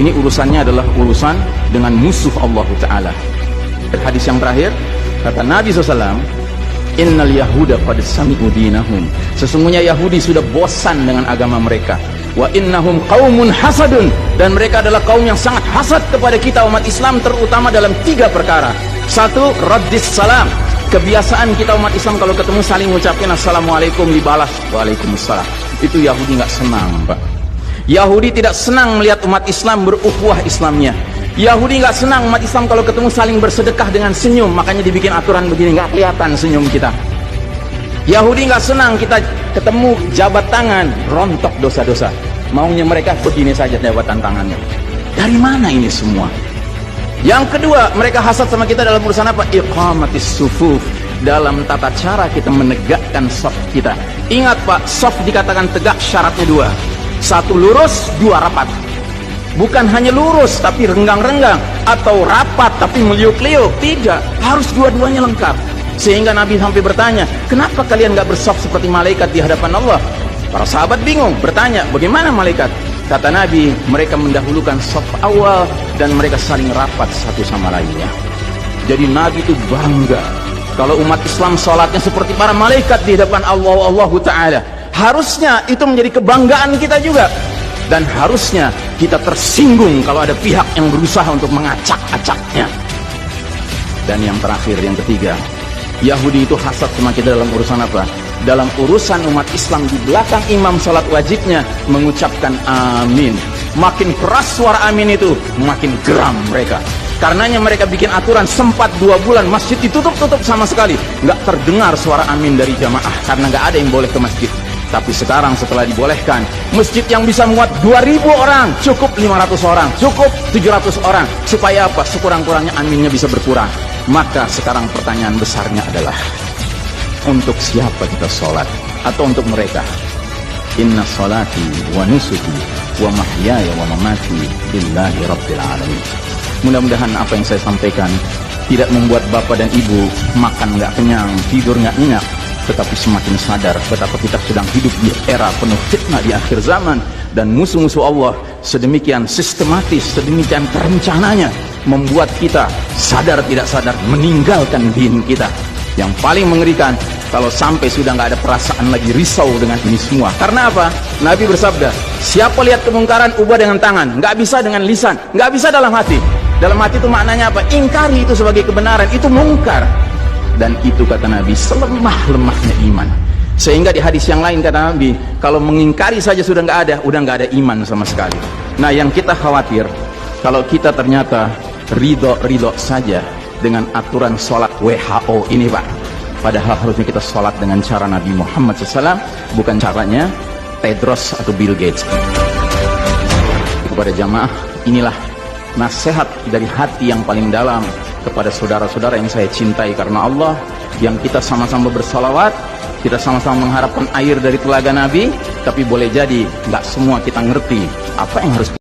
Ini urusannya adalah urusan dengan musuh Allah Ta'ala. Hadis yang terakhir, kata Nabi SAW, innal yahuda qad sami'u dinahum, sesungguhnya Yahudi sudah bosan dengan agama mereka. Wa innahum qaumun hasadun, dan mereka adalah kaum yang sangat hasad kepada kita umat Islam, terutama dalam 3 perkara. 1, raddis salam. Kebiasaan kita umat Islam kalau ketemu saling ngucapin assalamualaikum, dibalas waalaikumsalam. Itu Yahudi nggak senang, Pak. Yahudi tidak senang melihat umat Islam berukhuwah Islamnya. Yahudi nggak senang umat Islam kalau ketemu saling bersedekah dengan senyum, makanya dibikin aturan begini, nggak kelihatan senyum kita. Yahudi nggak senang kita ketemu jabat tangan, rontok dosa-dosa. Maunya mereka begini saja jabatan tangannya. Dari mana ini semua? Yang kedua, mereka hasad sama kita dalam urusan apa? Iqamatis sufuf, dalam tata cara kita menegakkan saf kita. Ingat Pak, saf dikatakan tegak syaratnya 2. 1 lurus, 2 rapat. Bukan hanya lurus tapi renggang-renggang, atau rapat tapi meliuk-liuk. Tidak, harus dua-duanya lengkap. Sehingga Nabi sampai bertanya, kenapa kalian gak bersaf seperti malaikat di hadapan Allah? Para sahabat bingung, bertanya, bagaimana malaikat? Kata Nabi, mereka mendahulukan saf awal dan mereka saling rapat satu sama lainnya. Jadi Nabi itu bangga kalau umat Islam sholatnya seperti para malaikat di hadapan Allah Ta'ala. Harusnya itu menjadi kebanggaan kita juga. Dan harusnya kita tersinggung kalau ada pihak yang berusaha untuk mengacak-acaknya. Dan yang terakhir, yang ketiga, Yahudi itu hasad sama kita dalam urusan apa? Dalam urusan umat Islam di belakang imam salat wajibnya mengucapkan amin. Makin keras suara amin itu, makin geram mereka. Karenanya mereka bikin aturan, sempat 2 bulan masjid ditutup-tutup sama sekali, nggak terdengar suara amin dari jamaah karena nggak ada yang boleh ke masjid. Tapi sekarang setelah dibolehkan, masjid yang bisa muat 2.000 orang, cukup 500 orang, cukup 700 orang. Supaya apa? Sekurang-kurangnya aminnya bisa berkurang. Maka sekarang pertanyaan besarnya adalah, untuk siapa kita sholat? Atau untuk mereka? Inna sholati wa nusuki wa mahyaya wa mamati lillahi rabbil alamin. Mudah-mudahan apa yang saya sampaikan tidak membuat bapak dan ibu makan nggak kenyang, tidur nggak nyenyak, tetapi semakin sadar betapa kita sedang hidup di era penuh fitnah di akhir zaman, dan musuh-musuh Allah sedemikian sistematis, sedemikian terencananya membuat kita sadar tidak sadar meninggalkan din kita. Yang paling mengerikan kalau sampai sudah nggak ada perasaan lagi risau dengan ini semua. Karena apa? Nabi bersabda, siapa lihat kemungkaran ubah dengan tangan, nggak bisa dengan lisan, nggak bisa dalam hati. Dalam hati itu maknanya apa? Ingkari itu sebagai kebenaran, itu mungkar. Dan itu kata Nabi selemah-lemahnya iman. Sehingga di hadis yang lain kata Nabi, kalau mengingkari saja sudah nggak ada, udah nggak ada iman sama sekali. Nah, yang kita khawatir kalau kita ternyata ridho saja dengan aturan sholat WHO ini Pak. Padahal harusnya kita sholat dengan cara Nabi Muhammad SAW, bukan caranya Tedros atau Bill Gates. Kepada jamaah, inilah nasihat dari hati yang paling dalam kepada saudara-saudara yang saya cintai karena Allah, yang kita sama-sama bersalawat, kita sama-sama mengharapkan air dari telaga Nabi, tapi boleh jadi nggak semua kita ngerti apa yang harus